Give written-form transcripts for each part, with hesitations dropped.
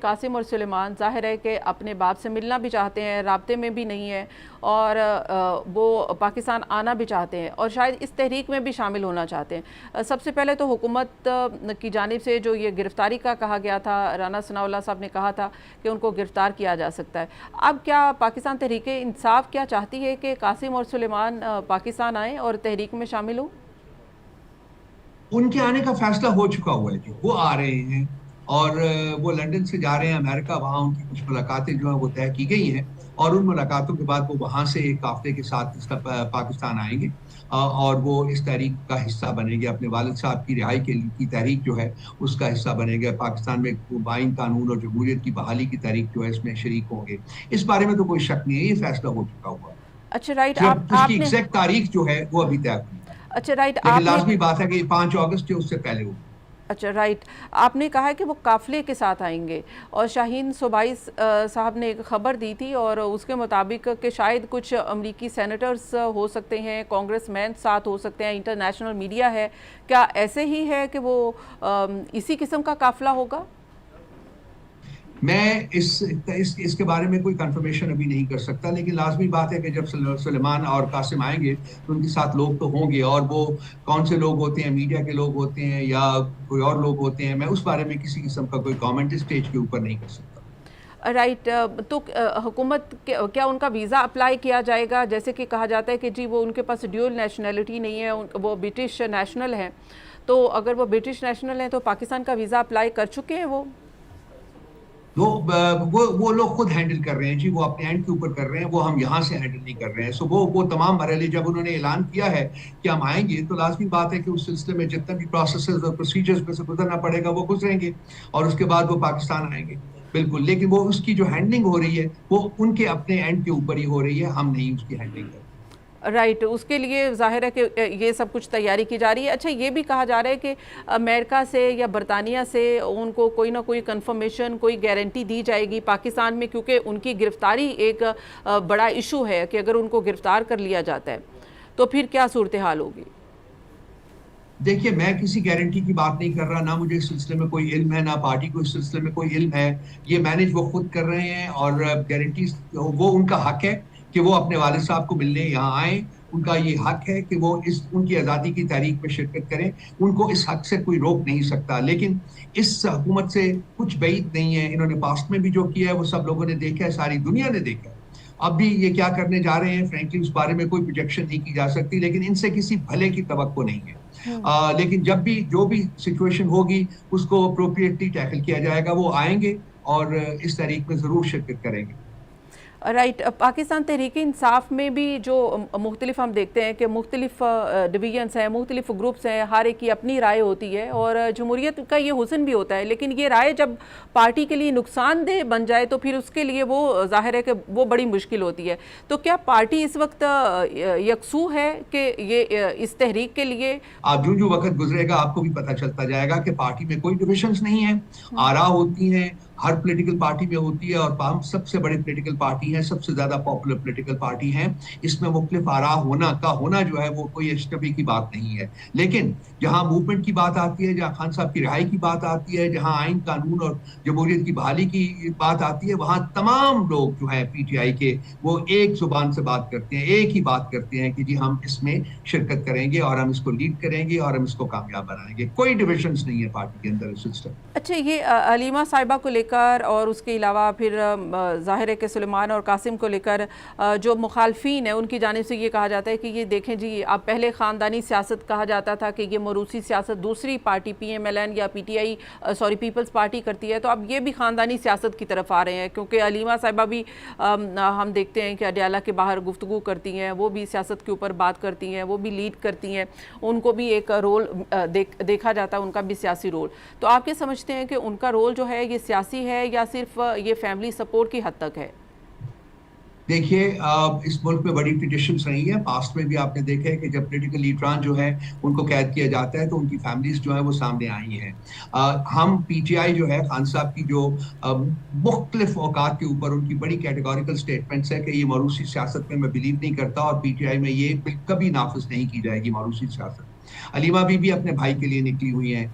कासिम और सुलेमान ज़ाहिर है कि अपने बाप से मिलना भी चाहते हैं, राब्ते में भी नहीं है और वो पाकिस्तान आना भी चाहते हैं और शायद इस तहरीक में भी शामिल होना चाहते हैं। सबसे पहले तो हुकूमत की जानिब से जो ये गिरफ़्तारी का कहा गया था, राना सनाउल्लाह साहब ने कहा था कि उनको गिरफ़्तार किया जा सकता है। अब क्या पाकिस्तान तहरीक इंसाफ क्या चाहती है कि कासिम और सुलेमान पाकिस्तान आएँ और तहरीक में शामिल हों? उनके आने का फैसला हो चुका हुआ है जी, वो आ रहे हैं। और वो लंदन से जा रहे हैं अमेरिका, वहां उनकी कुछ मुलाकातें जो है वो तय की गई हैं। और उन मुलाकातों के बाद वो वहां से एक हफ्ते के साथ पाकिस्तान आएंगे। और वो इस तहरीक का हिस्सा बनेंगे, अपने वालिद साहब की रिहाई के लिए की तहरीक जो है उसका हिस्सा बनेंगे। पाकिस्तान में आइन कानून और जमहूरियत की बहाली की तहरीक जो है इसमें शरीक होंगे। इस बारे में तो कोई शक नहीं है, ये फैसला हो चुका हुआ है। अच्छा राइट, आप जब उसकी आपने एग्जैक्ट तारीख जो है वो अभी तय हुई है, अच्छा राइट, लेकिन आपने लाजमी बात है कि 5 अगस्त जो उससे पहले होगी। अच्छा राइट, आपने कहा है कि वो काफ़िले के साथ आएंगे और शाहीन सूबाई साहब ने एक ख़बर दी थी और उसके मुताबिक कि शायद कुछ अमरीकी सेनेटर्स हो सकते हैं, कांग्रेसमैन साथ हो सकते हैं, इंटरनेशनल मीडिया है। क्या ऐसे ही है कि वो इसी किस्म का काफ़िला होगा? मैं इसके बारे में कोई कंफर्मेशन अभी नहीं कर सकता, लेकिन लाजमी बात है कि जब सुलेमान और कासिम आएंगे तो उनके साथ लोग तो होंगे। और वो कौन से लोग होते हैं, मीडिया के लोग होते हैं या कोई और लोग होते हैं, मैं उस बारे में किसी किस्म का कोई कमेंट स्टेज के ऊपर नहीं कर सकता। राइट, तो हुकूमत क्या उनका वीज़ा अप्लाई किया जाएगा? जैसे कि कहा जाता है कि जी वो उनके पास ड्यूल नेशनलिटी नहीं है, वो ब्रिटिश नेशनल हैं। तो अगर वो ब्रिटिश नेशनल हैं तो पाकिस्तान का वीज़ा अप्लाई कर चुके हैं वो? वो लोग खुद हैंडल कर रहे हैं जी, वो अपने एंड के ऊपर कर रहे हैं, वो हम यहाँ से हैंडल नहीं कर रहे हैं। सो वो तमाम मरहले जब उन्होंने ऐलान किया है कि हम आएंगे, तो लाजमी बात है कि उस सिलसिले में जितना भी प्रोसेस और प्रोसीजर्स में से गुजरना पड़ेगा वो गुजरेंगे और उसके बाद वो पाकिस्तान आएंगे। बिल्कुल, लेकिन वो उसकी जो हैंडलिंग हो रही है वो उनके अपने एंड के ऊपर ही हो रही है, हम नहीं उसकी हैंडलिंग कर रहे। राइट, उसके लिए ज़ाहिर है कि ये सब कुछ तैयारी की जा रही है। अच्छा, ये भी कहा जा रहा है कि अमेरिका से या बरतानिया से उनको कोई ना कोई कंफर्मेशन, कोई गारंटी दी जाएगी पाकिस्तान में, क्योंकि उनकी गिरफ्तारी एक बड़ा इशू है कि अगर उनको गिरफ्तार कर लिया जाता है तो फिर क्या सूरत हाल होगी? देखिए, मैं किसी गारंटी की बात नहीं कर रहा, ना मुझे इस सिलसिले में कोई इल्म है, ना पार्टी को इस सिलसिले में कोई इल्म है। ये मैनेज वो खुद कर रहे हैं और गारंटी वो उनका हक है कि वो अपने वालिद साहब को मिलने यहाँ आए। उनका ये हक है कि वो इस उनकी आज़ादी की तारीख में शिरकत करें। उनको इस हक से कोई रोक नहीं सकता। लेकिन इस हुकूमत से कुछ बैद नहीं है। इन्होंने पास्ट में भी जो किया है वो सब लोगों ने देखा है, सारी दुनिया ने देखा है। अब भी ये क्या करने जा रहे हैं, फ्रेंकली उस बारे में कोई प्रोजेक्शन नहीं की जा सकती, लेकिन इनसे किसी भले की तवक्को नहीं है। लेकिन जब भी जो भी सिचुएशन होगी उसको अप्रोप्रिएटली टैकल किया जाएगा। वो आएंगे और इस तारीख में जरूर शिरकत करेंगे। राइट, पाकिस्तान तहरीक इंसाफ में भी जो मुख्तलिफ हम देखते हैं कि मुख्तलिफ डिवीजन्स हैं, मुख्तलिफ ग्रुप्स हैं, हर एक की अपनी राय होती है और जमहूरियत का ये हुस्न भी होता है। लेकिन ये राय जब पार्टी के लिए नुकसानदेह बन जाए तो फिर उसके लिए वो ज़ाहिर है कि वो बड़ी मुश्किल होती है। तो क्या पार्टी इस वक्त यकसू है कि ये इस तहरीक के लिए? आप जो जो वक्त गुजरेगा आपको भी पता चलता जाएगा कि पार्टी में कोई डिविजन्स नहीं है। आरा होती हैं, हर पॉलिटिकल पार्टी में होती है, और हम सबसे बड़ी पॉलिटिकल पार्टी है, सबसे ज्यादा पॉपुलर पॉलिटिकल पार्टी है। इसमें मुख्तलिफ आरा होना जो है वो कोई अजनबी की बात नहीं है। लेकिन जहां मूवमेंट की बात आती है, जहां खान साहब की रिहाई की बात आती है, जहां आइन कानून और जमहूरियत की बहाली की बात आती है, वहां तमाम लोग जो है पीटीआई के वो एक जुबान से बात करते हैं, एक ही बात करते हैं कि जी हम इसमें शिरकत करेंगे और हम इसको लीड करेंगे और हम इसको कामयाब बनाएंगे। कोई डिविजन्स नहीं है पार्टी के अंदर सिस्टम। अच्छा, ये अलीमा साहिबा को लेकर और उसके अलावा फिर ज़ाहिर है कि सुलेमान और कासिम को लेकर जो मुखालफीन है उनकी जानिब से ये कहा जाता है कि ये देखें जी, अब पहले ख़ानदानी सियासत कहा जाता था कि ये मरूसी सियासत दूसरी पार्टी पीएमएलएन या पीटीआई सॉरी पीपल्स पार्टी करती है, तो अब ये भी ख़ानदानी सियासत की तरफ आ रहे हैं। क्योंकि अलीमा साहिबा भी हम देखते हैं कि अडयाला के बाहर गुफ्तगू करती हैं, वो भी सियासत के ऊपर बात करती हैं, वो भी लीड करती हैं, उनको भी एक रोल देखा जाता है, उनका भी सियासी रोल। तो आप क्या समझते हैं कि उनका रोल जो है ये सियासी है या सिर्फ ये फैमिली सपोर्ट की हद तक है? देखिए, इस मुल्क में बड़ी ट्रेडिशंस रही है। पास्ट में भी आपने देखा है कि जब पॉलिटिकल लीडरान जो है उनको कैद किया जाता है तो उनकी फैमिलीज जो है वो सामने आई हैं। हम पीटीआई जो है, खान साहब की जो मुख्तलिफ औकात के ऊपर उनकी बड़ी कैटेगोरिकल स्टेटमेंट्स है कि ये मरूसी सियासत में मैं बिलीव नहीं करता और पीटीआई में ये कभी नाफिज नहीं की जाएगी मरूसी सियासत। अलीमा बीबी अपने भाई के लिए निकली हुई हैं,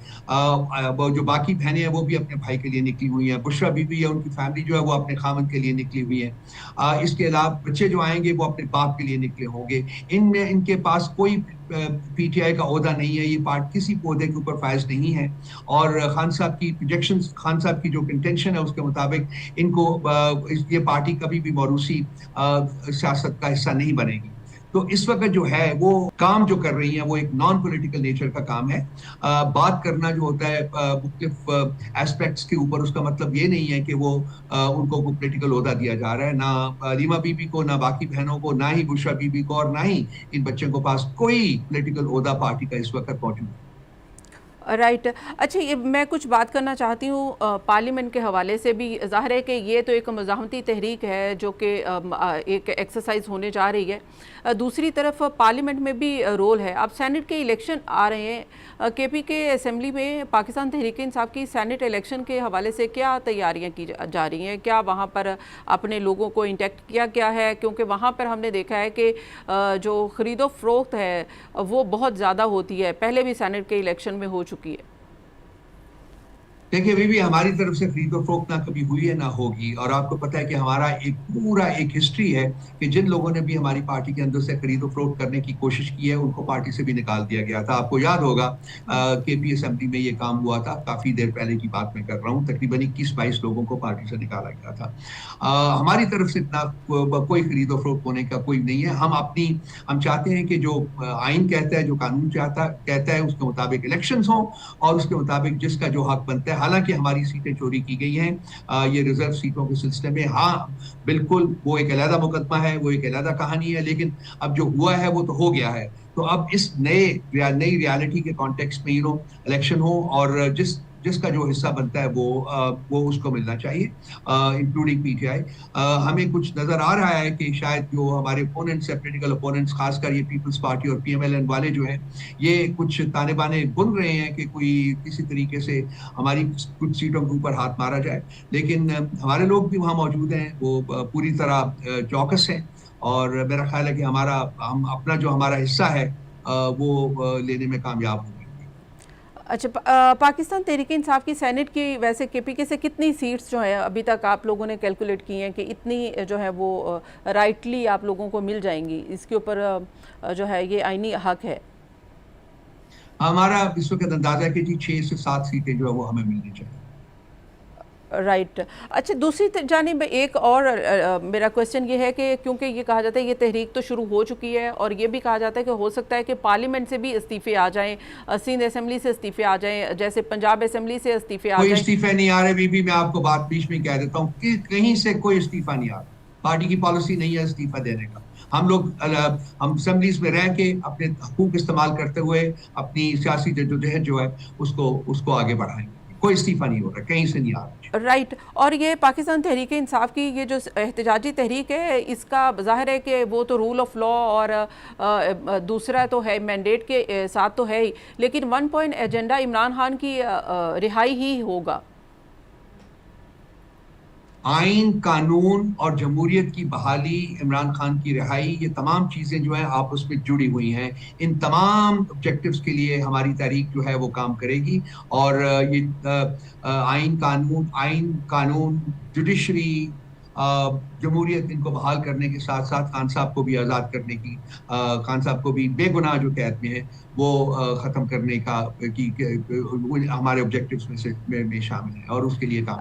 वो जो बाकी बहनें हैं वो भी अपने भाई के लिए निकली हुई हैं, बुशरा बीबी है उनकी फैमिली जो है वो अपने खामन के लिए निकली हुई है। इसके अलावा बच्चे जो आएंगे वो अपने बाप के लिए निकले होंगे। इनमें इनके पास कोई पीटीआई का ओहदा नहीं है, ये पार्ट किसी पौधे के ऊपर फायज नहीं है। और खान साहब की प्रोजेक्शंस, खान साहब की जो इंटेंशन है उसके मुताबिक इनको ये पार्टी कभी भी मौरूसी सियासत का हिस्सा नहीं बनेगी। तो इस वक्त जो है वो काम जो कर रही है वो एक नॉन पॉलिटिकल नेचर का काम है। बात करना जो होता है मुख्तलिफ एस्पेक्ट्स के ऊपर, उसका मतलब ये नहीं है कि वो उनको कोई पॉलिटिकल ओहदा दिया जा रहा है। ना रीमा बीबी को, ना बाकी बहनों को, ना ही बुशरा बीबी को, और ना ही इन बच्चों के पास कोई पॉलिटिकल ओहदा पार्टी का इस वक्त मौजूद है। राइट। अच्छा, ये मैं कुछ बात करना चाहती हूँ पार्लियामेंट के हवाले से भी। ज़ाहिर है कि ये तो एक मज़ाहमती तहरीक है जो कि एक एक्सरसाइज होने जा रही है। दूसरी तरफ पार्लियामेंट में भी रोल है। अब सेनेट के इलेक्शन आ रहे हैं, केपी के असेंबली में पाकिस्तान तहरीक इंसाफ की सेनेट इलेक्शन के हवाले से क्या तैयारियां की जा रही हैं? क्या वहाँ पर अपने लोगों को इंटेक्ट किया गया है? क्योंकि वहाँ पर हमने देखा है कि जो ख़रीदो फ़रोख्त है वो बहुत ज़्यादा होती है, पहले भी सेनेट के इलेक्शन में हो चुकी है। देखिए बीबी, हमारी तरफ से खरीदो फरोख्त ना कभी हुई है ना होगी। और आपको पता है कि हमारा एक पूरा एक हिस्ट्री है कि जिन लोगों ने भी हमारी पार्टी के अंदर से खरीदो फरोख्त करने की कोशिश की है उनको पार्टी से भी निकाल दिया गया था। आपको याद होगा केपी असेंबली में ये काम हुआ था, काफी देर पहले की बात मैं कर रहा हूँ, तकरीबन 21-22 लोगों को पार्टी से निकाला गया था। हमारी तरफ से इतना कोई खरीदो फरोख्त होने का कोई नहीं है। हम चाहते हैं कि जो आइन कहता है, जो कानून कहता है उसके मुताबिक इलेक्शंस हों और उसके मुताबिक जिसका जो हक बनता है। हालांकि हमारी सीटें चोरी की गई हैं ये रिजर्व सीटों के सिलसिले में, हाँ बिल्कुल वो एक अलग मुकदमा है, वो एक अलग कहानी है, लेकिन अब जो हुआ है वो तो हो गया है। तो अब इस नई रियलिटी के कॉन्टेक्स्ट में इलेक्शन हो और जिसका जो हिस्सा बनता है वो उसको मिलना चाहिए, इंक्लूडिंग पीटीआई। हमें कुछ नजर आ रहा है कि शायद जो हमारे ओपोनेंट्स है, पॉलिटिकल ओपोनेंट्स, खासकर ये पीपल्स पार्टी और पीएमएलएन वाले जो हैं, ये कुछ ताने बाने बुन रहे हैं कि कोई किसी तरीके से हमारी कुछ सीटों के ऊपर हाथ मारा जाए। लेकिन हमारे लोग भी वहाँ मौजूद हैं, वो पूरी तरह चौकस हैं और मेरा ख्याल है कि हम अपना जो हमारा हिस्सा है वो लेने में कामयाब होंगे। अच्छा, पाकिस्तान तहरीक इंसाफ की सेनेट की वैसे केपीके से कितनी सीट्स जो है अभी तक आप लोगों ने कैलकुलेट की हैं कि इतनी जो है वो राइटली आप लोगों को मिल जाएंगी? इसके ऊपर जो है ये आईनी हक है। हमारा इस वक्त अंदाजा है कि जी 6 से 7 सीटें जो है वो हमें मिलनी चाहिए। राइट। अच्छा, दूसरी जानिब एक और मेरा क्वेश्चन ये है कि क्योंकि ये कहा जाता है ये तहरीक तो शुरू हो चुकी है और ये भी कहा जाता है कि हो सकता है कि पार्लियामेंट से भी इस्तीफे आ जाएं, सिंध असेंबली से इस्तीफे आ जाएं, जैसे पंजाब असेंबली से इस्तीफे आ कोई जाएं। इस्तीफे नहीं आ रहे बीबी, मैं आपको बात बीच में कह देता हूँ कि कहीं से कोई इस्तीफा नहीं आ रहा। पार्टी की पॉलिसी नहीं है इस्तीफा देने का। हम असेंबलीज में रह के अपने हकूक इस्तेमाल करते हुए अपनी सियासी जद्दोजहद जो है उसको आगे बढ़ाएंगे। कोई इस्तीफा नहीं हो रहा, कहीं से नहीं आ रहा। राइट। और ये पाकिस्तान तहरीक इंसाफ की ये जो एहतजाजी तहरीक है, इसका ज़ाहिर है कि वो तो रूल ऑफ लॉ और दूसरा तो है मैंडेट के साथ तो है ही, लेकिन 1 पॉइंट एजेंडा इमरान खान की रिहाई ही होगा। आइन, कानून और जमहूरियत की बहाली, इमरान खान की रिहाई, ये तमाम चीज़ें जो हैं आपस में जुड़ी हुई हैं। इन तमाम ऑब्जेक्टिव्स के लिए हमारी तहरीक जो है वो काम करेगी। और ये आइन कानून, जुडिशरी, जमहूरियत, इनको बहाल करने के साथ साथ खान साहब को भी आज़ाद करने की, खान साहब को भी बेगुनाह जो कैद में है वो ख़त्म करने का हमारे ऑब्जेक्टिव्स में शामिल है और उसके लिए काम